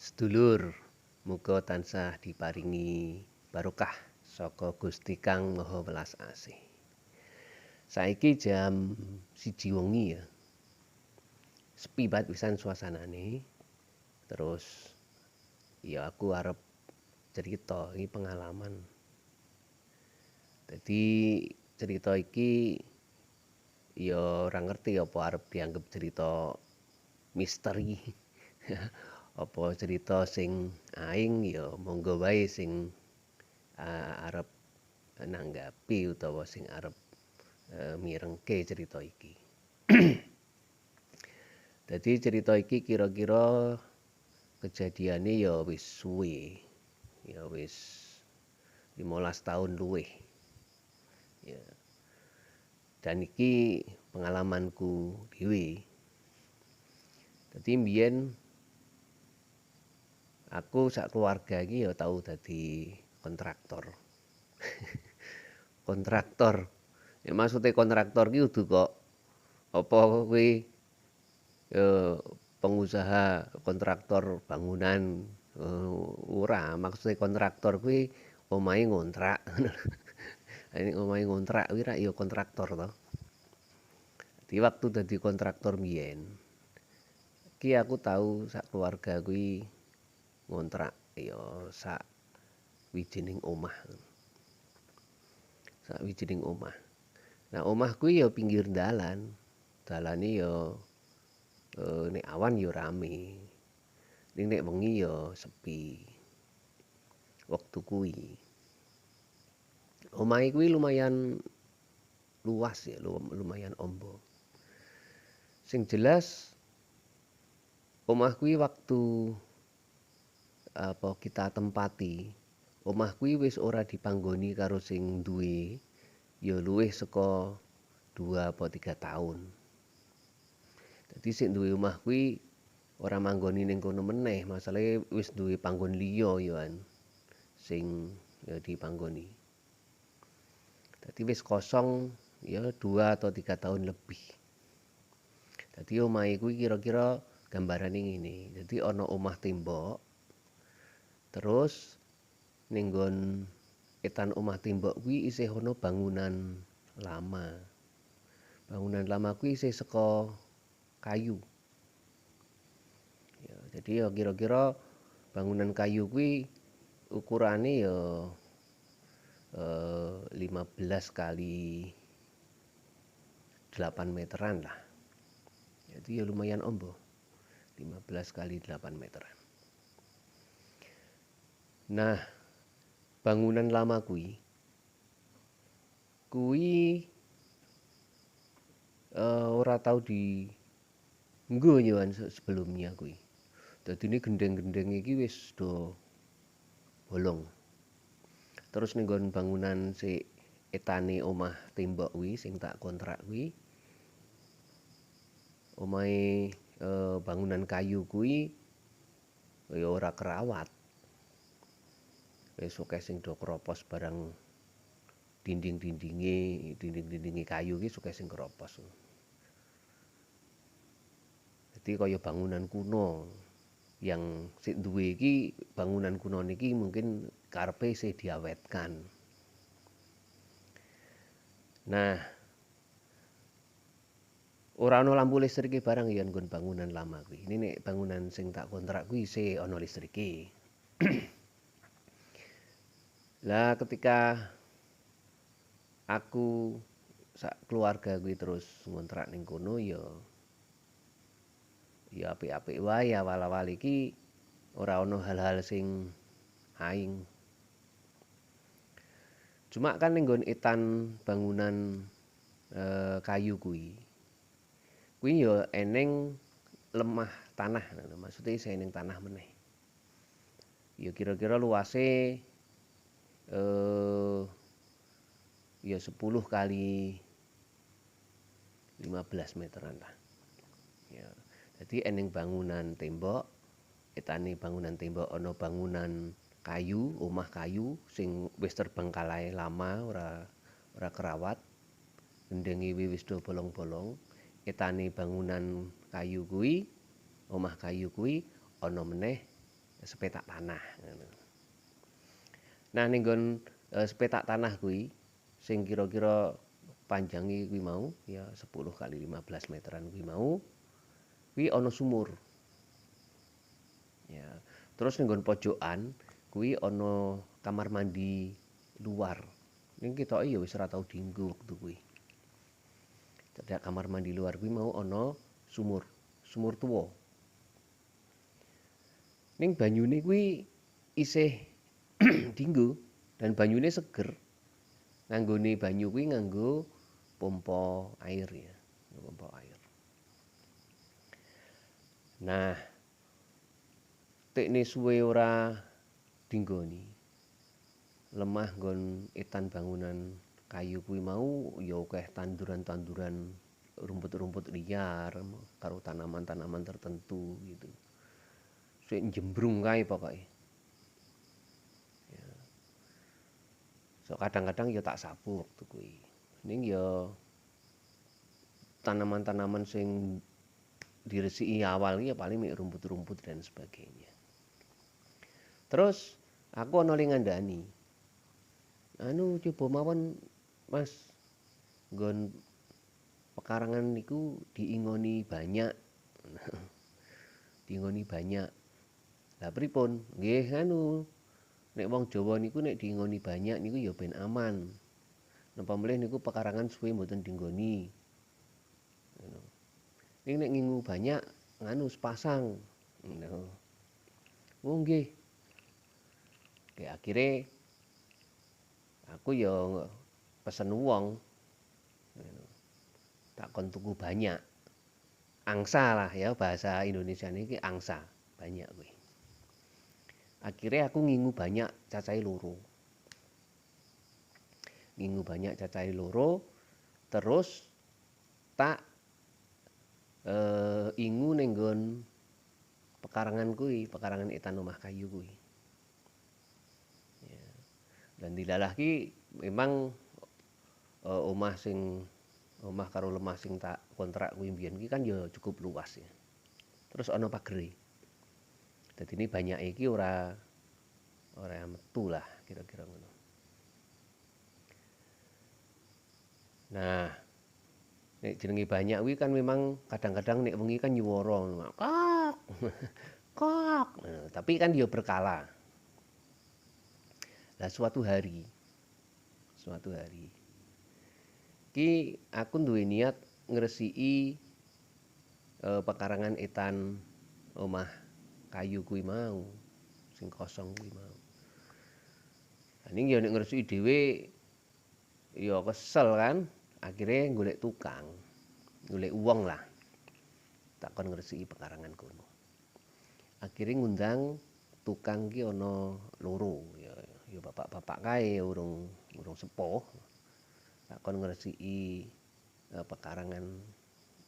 Sedulur, muga tansah diparingi barokah saka Gusti Kang Maha Welas Asih. Saiki jam 1 wengi ya. Sepi banget pisan suasanane. Terus ya aku arep cerita iki pengalaman. Dadi cerita iki ya ora ngerti apa arep dianggep cerita misteri. Apa cerita sing aing ya monggo wae sing arep nanggapi utawa sing arep mirengke cerita iki. Dadi cerita iki kira-kira kejadiane ya wis suwe. Ya wis 15 tahun luwih. Ya. Dan iki pengalamanku dhewe. Dadi mbiyen aku sak keluarga iki ya tau dadi kontraktor. Kontraktor. Ya maksudnya kontraktor ki kudu kok apa kuwi pengusaha kontraktor bangunan ora, maksudnya kontraktor kuwi omahe ngontrak. Ini omahe ngontrak kuwi rak ya kontraktor to. Di waktu dadi kontraktor mbiyen ki aku tahu sak keluarga kuwi ngontrak ya sak wijining omah. Sak wijining omah. Nah, omah kuwi ya pinggir dalan. Dalane ya nek awan ya rame. Ning nek wengi ya sepi. Waktu kuwi. Omahe kuwi lumayan luas ya, lumayan amba. Sing jelas omah kuwi waktu apa kita tempati, omah kuwi wis ora dipanggoni karo sing duwe ya luwih saka 2 apa 3 taun. Dadi sing duwe omah kuwi ora manggoni ning kono meneh, masalahe wis duwe panggon liya yoan sing ya dipanggoni. Dadi wis kosong ya 2 atau 3 tahun lebih. Dadi omahe kuwi kira-kira gambarane ngene. Dadi ana omah tembok. Terus ning nggon etan omah tembok kuwi isih ana bangunan lama. Bangunan lama kuwi isih saka kayu. Ya, jadi ya kira-kira bangunan kayu kuwi ukurane ya 15 kali 8 meteran lah. Jadi ya lumayan ombo. 15 kali 8 meteran. Nah, bangunan lama kuwi ora tau di nggo yoan sebelumnya kuwi. Dadine gendeng-gendeng iki wis do bolong. Terus ning nggon bangunan sik etane omah tembok kuwi sing tak kontrak kuwi omahe bangunan kayu kuwi ya ora kerawat. Wis akeh sing do kropos barang dinding-dindinge kayu ki akeh sing kropos. Jadi kaya bangunan kuno yang sik duwe iki bangunan kuno niki mungkin karepe isih diawetkan. Nah, ora ana lampu listrike barang ya nggon bangunan lama kuwi. Ini nek bangunan sing tak kontrak kuwi isih ana listrike. Lah ketika aku sak keluarga kuwi terus ngontrak ning kono ya apik-apik wae awal-awal iki ora ana hal-hal sing aing. Cuma kan ning nggon etan bangunan kayu kuwi ya eneng lemah tanah, maksudnya isih eneng tanah meneh. Ya kira-kira luase ya 10 kali 15 meteran lah. Ya. Jadi eneng bangunan tembok, etane bangunan tembok ana bangunan kayu, omah kayu sing wis terbengkalai lama ora kerawat. Gendenge wis do bolong-bolong. Etane bangunan kayu kuwi, omah kayu kuwi ana meneh sepetak tanah ngono. Nah ning nggon sepetak tanah kuwi sing kira-kira panjange kuwi mau ya 10 kali 15 meteran kuwi mau kuwi ana sumur. Ya. Terus ning nggon pojokan kuwi ana kamar mandi luar. Ning ketoke ya wis ora tau dienggo wektu kuwi. Cedhak kamar mandi luar kuwi mau ana sumur, sumur tuwa. Ning banyune kuwi isih dienggo dan banyune seger. Nganggone banyu kuwi nganggo pompa air ya, pompa air. Nah, tekne suwe ora dinggoni. Lemah nggon etan bangunan kayu kuwi mau ya akeh tanduran-tanduran rumput-rumput liar karo tanaman-tanaman tertentu gitu. Sik njembrung kae pokoke. Ya. So kadang-kadang ya tak sapu waktu kuwi. Ning ya tanaman-tanaman sing diresiki awal ya paling mek rumput-rumput dan sebagainya. Terus aku ana ling ngandani. Anu coba mawon Mas nggon pekarangan niku diingoni banyak. Diingoni banyak. Lah pripun? Nggih anu nek wong Jawa niku nek diingoni banyak niku ya ben aman. Napa meneh niku pekarangan suwe mboten dinggoni. Ngono. Ning nek ngingu banyak nganu sepasang. Ngono. Oh nggih. Oke, akhirnya aku ya pesen wong. Tak kon tuku banyak. Angsa lah ya bahasa Indonesia niki angsa, banyak kuwi. Akhirnya aku ngingu banyak cacahe loro. Ngingu banyak cacahe loro terus tak ingu ning nggon pekarangan kuwi, pekarangan etan omah kayu kuwi. Ya. Dan dilalah ki memang omah karo lemah sing tak kontrak kuwi mbiyen ki kan ya cukup luas ya. Terus ana pagere. Dadine banyak iki ora metu lah kira-kira ngono. Nah, nek jenenge banyak kuwi kan memang kadang-kadang nek wengi kan nyuwara. Kok. Kok. Nah, tapi kan dia berkala. Lah suatu hari ki aku duwe niat ngresiki pekarangan etan omah kayu kuwi mau sing kosong kuwi mau. Lah ning ya nek ngresiki dhewe ya kesel kan, akhirnya golek tukang, golek uang lah. Tak kon ngresiki pekarangan kono. Akhirnya ngundang tukang ki ana loro ya bapak-bapak kae urung sepuh. Tak kon ngresiki pekarangan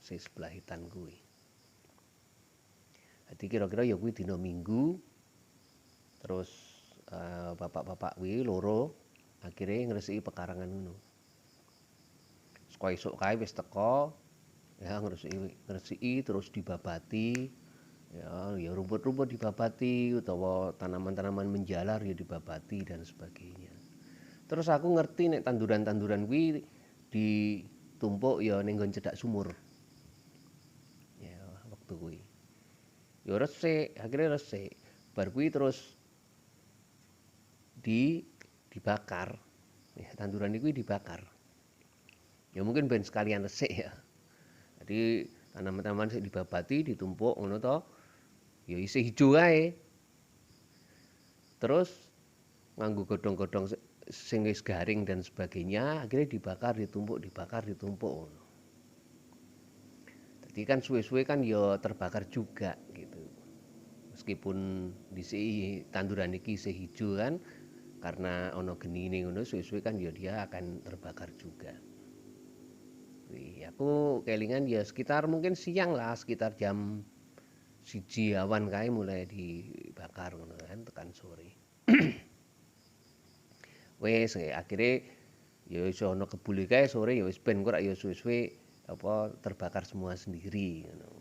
sing sebelahitan kuwi. Dadi kira-kira ya kuwi dina Minggu. Terus bapak-bapak kuwi loro akhirnya ngresiki pekarangan ngono. Saka esuk kae wis teko ya ngresiki terus dibabati. Ya rumput-rumput dibabati utawa tanaman-tanaman menjalar ya dibabati dan sebagainya. Terus aku ngerti nek tanduran-tanduran kuwi ditumpuk ya ning nggon cedhak sumur. Ya waktu kuwi. Ya resik, akhirnya resik. Bar kuwi terus dibakar. Ya tanduran kuwi dibakar. Ya mungkin ben sekalian resik ya. Jadi tanaman-tanaman sing dibabati ditumpuk ngono to. Ya isih ijo kae. Terus nganggo godhong-godhong sing wis garing dan sebagainya, akhirnya dibakar ditumpuk. Jadi kan suwe-suwe kan ya terbakar juga gitu. Meskipun disiki tanduran iki isih ijo kan, karena ana genine ngono suwe-suwe kan ya dia akan terbakar juga. Aku kelingan ya sekitar mungkin siang lah, sekitar jam 1 awan kae mulai dibakar ngono kan tekan sore. Wis akhirnya ya iso ana kebule kae sore ya wis ben kok ya suwe-suwe apa terbakar semua sendiri ngono.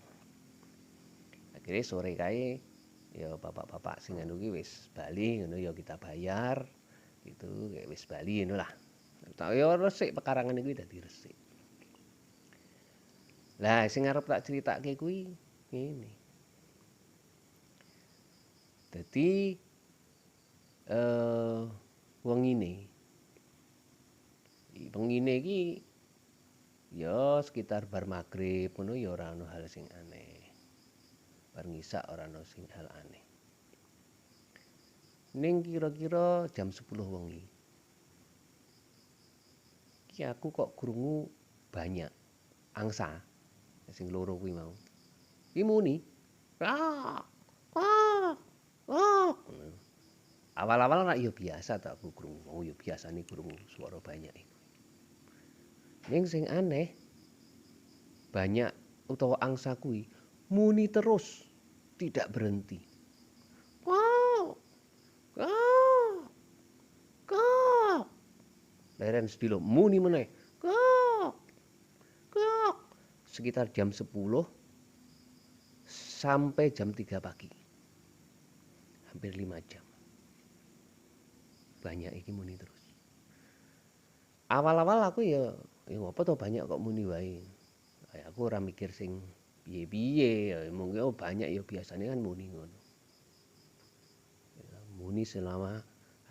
Akhirnya sore kae ya bapak-bapak sing anu ki wis bali ngono ya kita bayar gitu kayak wis bali ngono lah. Tak ya resik pekarangan kuwi dadi resik. Lah sing arep tak critakake kuwi ngene. Dadi wengine iki ya sekitar bar magrib ngono ya ora ana hal sing aneh. Bar ngisak ora ana sing hal aneh. Ning kira-kira jam 10 wengi. Ki aku kok krungu banyak angsa sing loro kuwi mau. Ki muni. Ah, ah, ah. Awal-awal nek ya biasa tak aku krungu. Oh ya biasane krungu swara banyak iku. Ning sing aneh banyak utawa angsa kuwi muni terus tidak berhenti. Wow, wow, wow. Leren sedilo muni meneh. Wow, wow. Sekitar jam 10 sampai jam 3 pagi. Hampir 5 jam. Banyak iki muni terus. Awal-awal aku ya ngopo to banyak kok muni wae. Aku ora mikir sing piye-piye ya mungkin oh banyak ya biasanya kan muni ngono. Muni selama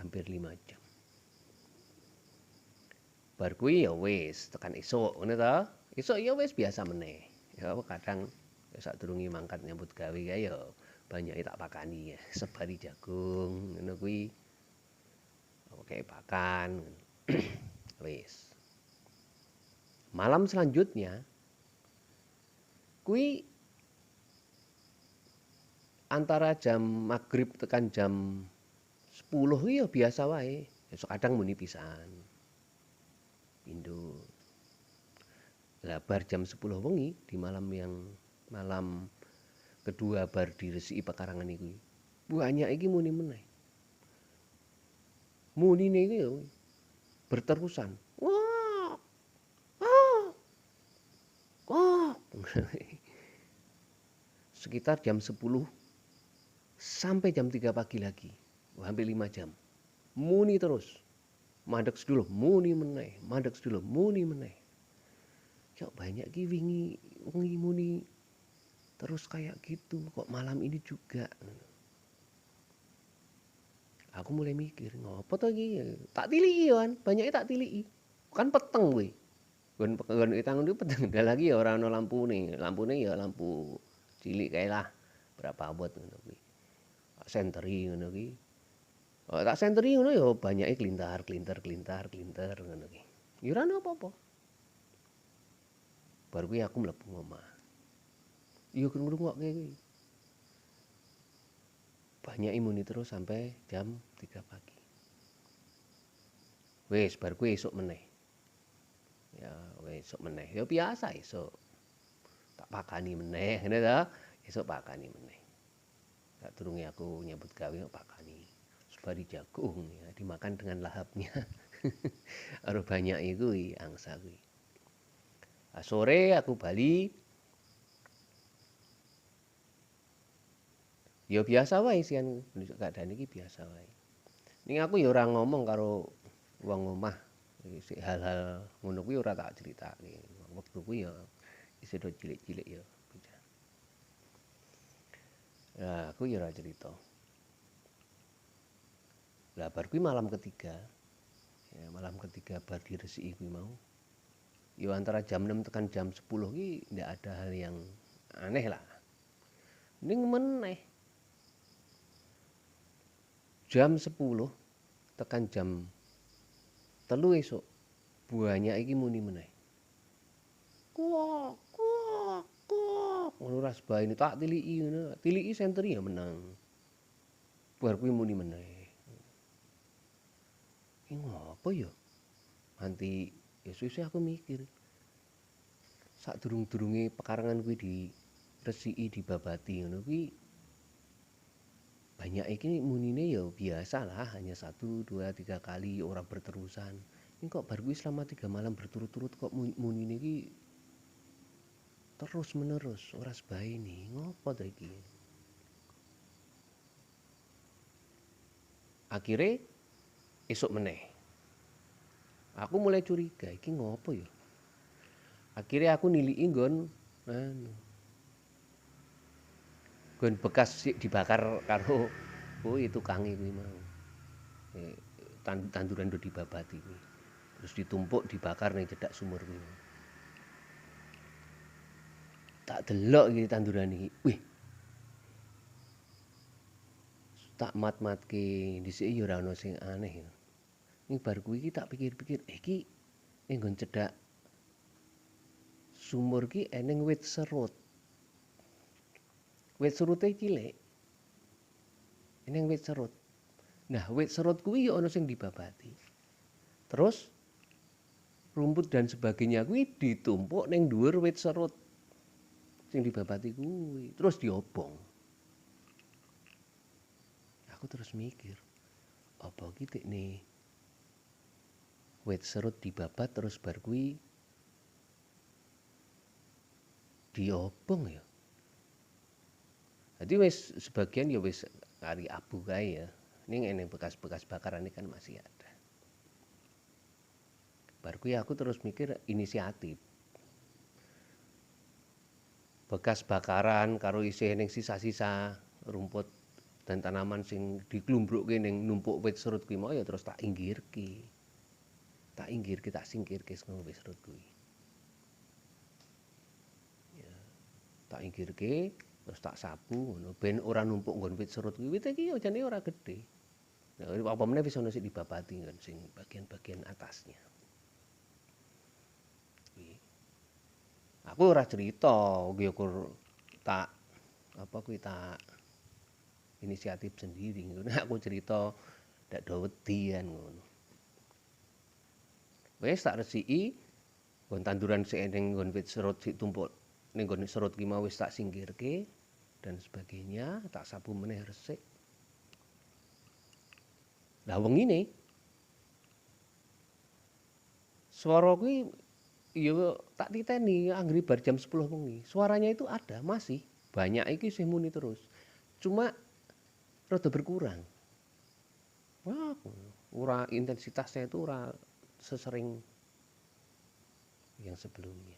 hampir 5 jam. Bar kuwi ya wis tekan esuk ngono to. Esuk ya wis biasa meneh. Ya kadang sadurunge mangkat nyambut gawe kae ya banyake tak pakani ya, sebari jagung ngono kuwi. Oke pakan. Wis. Malam selanjutnya kuwi antara jam magrib tekan jam 10 ya biasa wae. Kadang muni pisan. Pindho. Lah bar jam 10 wengi di malam kedua bar diresiki pekarangan iku. Banyak iki muni meneh. Munine iki ya berterusan. Wah. Ah. Wah. Sekitar jam 10 sampai jam 3 pagi lagi. Hampir 5 jam. Muni terus. Mandek sedulu muni meneh, mandek sedulu muni meneh. Kok banyak ki wengi muni terus kayak gitu kok malam ini juga. Aku mulai mikir ngopo to iki tak tiliki kan banyake tak tiliki kan peteng kuwi nggon itang niku peteng lagi ya ora ana lampune ya lampu cilik kae lah berapa watt ngono kuwi senteri ngono kuwi tak senteri ngono ya banyake klintar ngono kuwi ya ora ana apa-apa bar kuwi aku mlebu omah ya ngrungokke kuwi banyak muni terus sampai jam 3 pagi. Wis bar kuwi esuk meneh. Ya wis esuk meneh. Ya biasa esuk. Tak pakani meneh ngene to. Esuk pakani meneh. Sadurunge aku nyambut gawe kok pakani. Sebari jagung ya dimakan dengan lahapnya. Karo banyak kuwi angsa kuwi. Sore aku bali ya biasa wae sian keadaan iki biasa wae. Ning aku ya ora ngomong karo wong omah sik hal-hal ngono kuwi ora tak critakake. Wektu kuwi ya isih do cilik-cilik ya. Lah aku ya ora crita. Lah bar kuwi malam ketiga. Ya malam ketiga bar diresiki kuwi mau. Ya antara jam 6 tekan jam 10 ki ndak ada hal yang aneh lah. Ning meneh jam 10 tekan jam 3 esuk banyak iki muni meneh. Kuok kuok kuok ngono ras bae tak tiliki ngono. Tiliki senteri ya menang. Bar kuwi muni meneh. Iki ngopo ya? Nganti esuk-esuk aku mikir. Sadurung-durunge pekarangan kuwi diresiki dibabati ngono kuwi banyak iki munine ya biasa lah hanya 1, 2, 3 kali ora berterusan. Ini kok bar kuwi selama 3 malam berturut-turut kok munine iki terus menerus ora sebae ini. Ngopo to iki? Akhirnya esuk meneh aku mulai curiga iki ngopo ya. Akhirnya aku niliki nggon bekas sik dibakar karo kuwi tukange kuwi mau. Tanduran do dibabati kuwi. Terus ditumpuk dibakar ning cedhak sumur kuwi. Tak delok iki tanduran iki. Wih. Tak mat-matke dhisik ya ora ana sing aneh. Ning bar kuwi iki tak pikir-pikir, iki ning nggon cedhak sumur ki eneng wit serut. Wit serute cilik. Eneng wit serut. Nah, wit serut kuwi ya ana sing dibabati. Terus rumput dan sebagainya kuwi ditumpuk ning dhuwur wit serut sing dibabati kuwi, terus diobong. Aku terus mikir, apa ki tekne wit serut dibabat terus bar kuwi diobong ya. Jadi wis sebagian ya wis kari abu kae ya. Ini eneng bekas-bekas bakaran ini kan masih ada. Bar kuwi aku terus mikir inisiatif. Bekas bakaran karo isih ning sisa-sisa rumput dan tanaman sing diklumbrukke ning numpuk wit serut kuwi mau ya terus tak inggirke. Tak singkirke saka wit serut kuwi. Ya, tak inggirke terus tak sapu ngono ben ora numpuk nggon wit serut kuwi. Wit iki ya jane ora gedhe. Nah, apa meneh wis ana sing dibabati kan sing bagian-bagian atasnya. Aku ora cerita ya kur tak apa kuwi tak inisiatif sendiri ngono. Aku cerita ndak do wedi kan ngono. Wis tak resiki nggon tanduran sik ning nggon wit serut sik tumpuk ning nggon serut ki mau wis tak singkirke dan sebagainya, tak sapu meneh resik. Lah wengine swara kuwi ya tak titeni anggere bar jam 10 wengi. Suaranya itu ada, masih banyak iki sih muni terus. Cuma rada berkurang. Wah, ora intensitasnya itu ora sesering yang sebelumnya.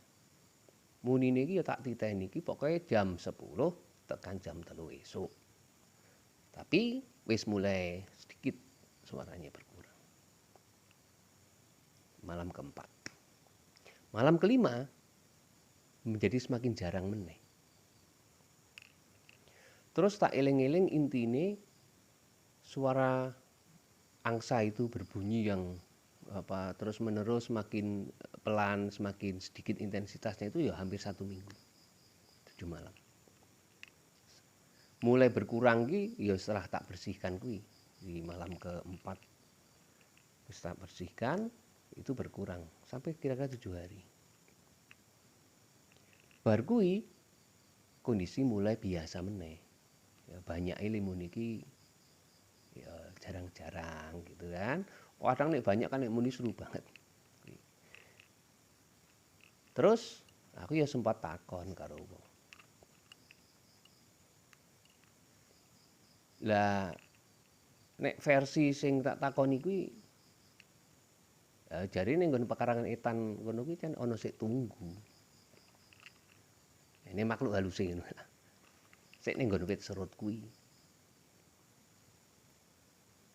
Munine iki ya tak titeni iki pokoke jam 10 tekan jam 3 esuk. Tapi wis mulai sedikit suaranya berkurang. Malam keempat. Malam kelima menjadi semakin jarang meneh. Terus tak eling-eling intine suara angsa itu berbunyi yang terus menerus semakin pelan, semakin sedikit intensitasnya itu ya hampir 1 minggu. 7 malam. Mulai berkurang ki ya setelah tak bersihkan kuwi di malam keempat. Terus tak bersihkan itu berkurang sampai kira-kira 7 hari. Bar kuwi kondisi mulai biasa meneh. Ya, banyak limun iki ya jarang-jarang gitu kan. Kadang nek banyak kan nek muni seru banget. Terus aku ya sempat takon karo wong. Lah nek versi sing tak takoni kuwi jare ning nggon pekarangan etan ngono kuwi kan ana sik tunggu. Ini makhluk halus ngono. Sik ning nggon wit serut kuwi.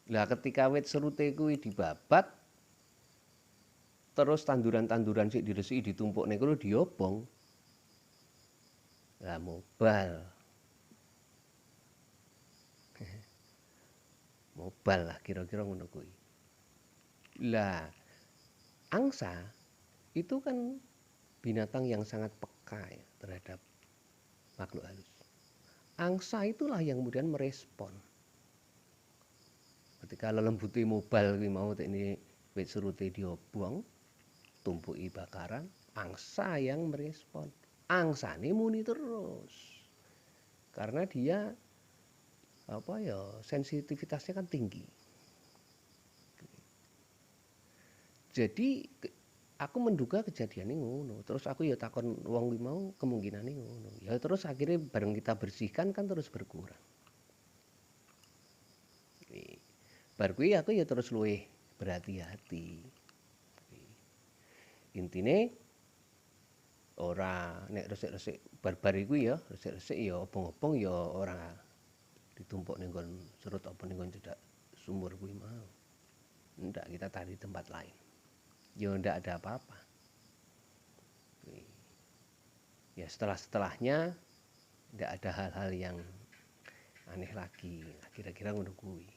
Lah ketika wit serute kuwi dibabat terus tanduran-tanduran sik diresiki ditumpuk ning kono diobong. Lah mobal. Mobal lah kira-kira ngono kuwi. Lah angsa itu kan binatang yang sangat peka ya terhadap makhluk halus. Angsa itulah yang kemudian merespon. Ketika lelembute mobal kuwi mau tekne wit serute diobong, tumpuki bakaran, angsa yang merespon. Angsane muni terus. Karena dia sensitivitasnya kan tinggi. Jadi aku menduga kejadiannya ngono. Terus aku ya takon wong kuwi mau kemungkinane ngono. Ya terus akhirnya bareng kita bersihkan kan terus berkurang. Bar kuwi aku ya terus luwih berhati-hati. Intine ora nek resik-resik bar-bar iku ya, resik-resik ya obong-obong ya ora ditumpuk ning nggon surut apa ning nggon cedhak sumur kuwi mau. Ndak, kita cari tempat lain. Ya ndak ada apa-apa. Ya setelahnya ndak ada hal-hal yang aneh lagi. Kira-kira ngono kuwi.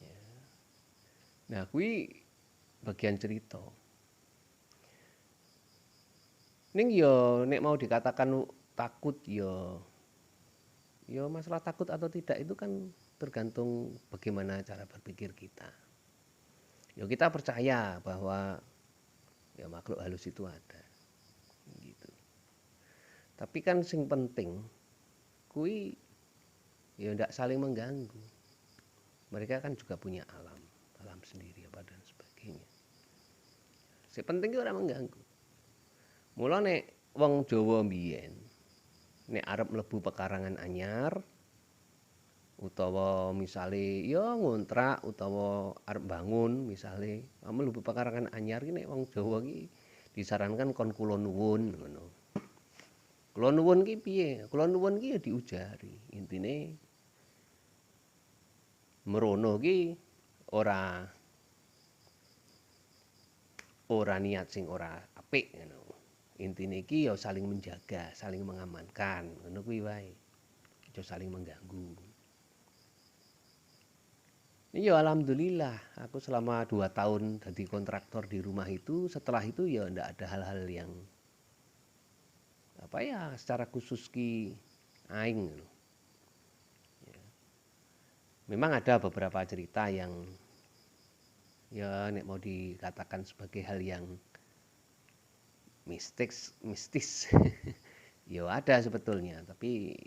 Ya. Nah, kuwi bagian cerita. Ning ya nek mau dikatakan takut ya masalah takut atau tidak itu kan tergantung bagaimana cara berpikir kita. Ya kita percaya bahwa ya makhluk halus itu ada. Gitu. Tapi kan sing penting kui ya ndak saling mengganggu. Mereka kan juga punya alam sendiri apa dan sebagainya. Sing penting ki ora mengganggu. Mula nek wong Jawa mbiyen nek arep mlebu pekarangan anyar utawa misale ya ngontrak utawa arep bangun misale mlebu pekarangan anyar ki nek wong Jawa ki disarankan kon kula nuwun ngono. Kula nuwun ki piye? Kula nuwun ki ya diujari. Intine merono ki ora niat sing ora apik ngono. Intine iki ya saling menjaga, saling mengamankan, ngono kuwi wae. Aja saling mengganggu. Ya alhamdulillah, aku selama 2 tahun jadi kontraktor di rumah itu, setelah itu ya ndak ada hal-hal yang apa ya secara khusus ki aing gitu. Ya. Memang ada beberapa cerita yang ya nek mau dikatakan sebagai hal yang mistis ya ada sebetulnya, tapi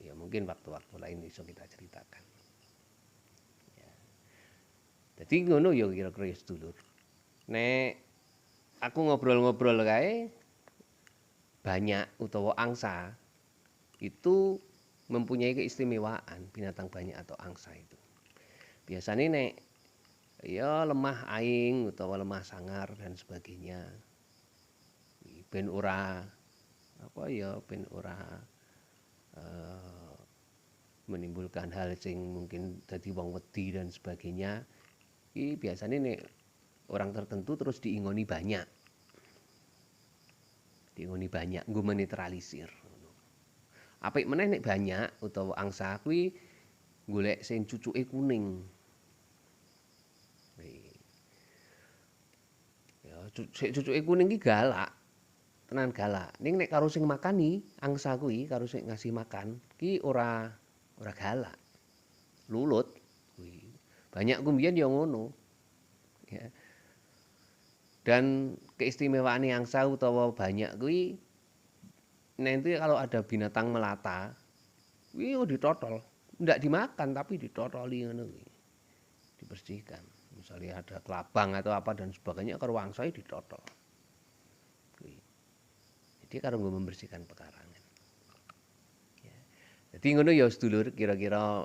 ya mungkin waktu-waktu lain bisa kita ceritakan. Ya. Jadi ngono ya kira-kira ya sedulur. Nek aku ngobrol-ngobrol kae banyak utawa angsa itu mempunyai keistimewaan binatang banyak atau angsa itu. Biasanya nek ya lemah aing utawa lemah sangar dan sebagainya. Ben ora apa ya ben ora menimbulkan hal sing mungkin dadi wong wedi dan sebagainya. Iki biasanya nek orang tertentu terus diingoni banyak. Diingoni banyak nggo menetralisir. Apik meneh nek banyak utawa angsa kuwi golek sing cucuke kuning. Ya cucuke kuning ki galak. Tenan galak. Ning nek karo sing makani angsa kuwi karo sing ngasih makan ki ora galak. Lulut kuwi. Banyak ku mbiyen ya ngono. Ya. Dan keistimewaane angsa utawa banyak kuwi nanti kalau ada binatang melata kuwi ditotol. Ndak dimakan tapi ditotoli ngono kuwi. Dibersihkan. Misalnya ada kelabang atau apa dan sebagainya karo angsa ditotol. Kuwi. Jadi karo nggo membersihkan pekarangan. Ya. Jadi ngono ya sedulur kira-kira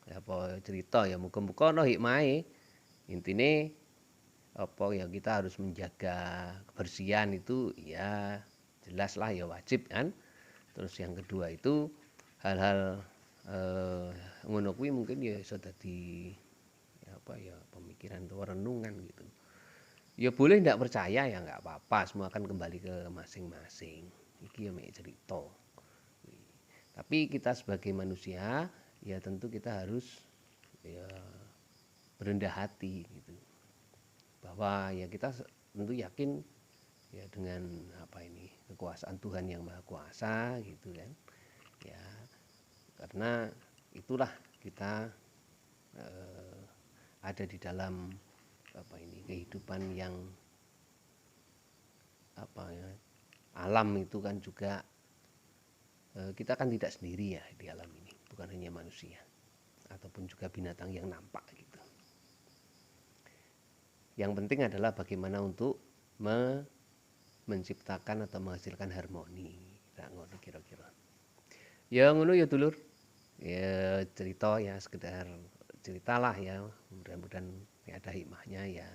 apa cerita ya muga-muga ana hikmahe. Intine apa ya kita harus menjaga kebersihan itu ya jelas lah ya wajib kan. Terus yang kedua itu hal-hal ngono kuwi mungkin ya iso dadi apa ya pemikiran atau renungan gitu. Ya boleh ndak percaya ya nggak apa-apa, semua akan kembali ke masing-masing. Iki ya mek cerita. Tapi kita sebagai manusia ya tentu kita harus ya berendah hati gitu. Bahwa ya kita tentu yakin ya dengan apa ini kekuasaan Tuhan yang Maha Kuasa gitu kan. Ya karena itulah kita ada di dalam apa ini kehidupan yang apa ya alam itu kan juga kita kan tidak sendiri ya di alam ini, bukan hanya manusia ataupun juga binatang yang nampak gitu. Yang penting adalah bagaimana untuk menciptakan atau menghasilkan harmoni. Nah, ngono kira-kira. Ya ngono ya dulur. ya cerita ya sekedar ceritalah ya, mudah-mudahan ya ada hikmahnya ya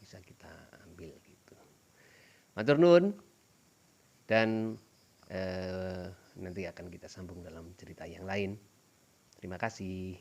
bisa kita ambil gitu. Matur nuwun dan nanti akan kita sambung dalam cerita yang lain. Terima kasih.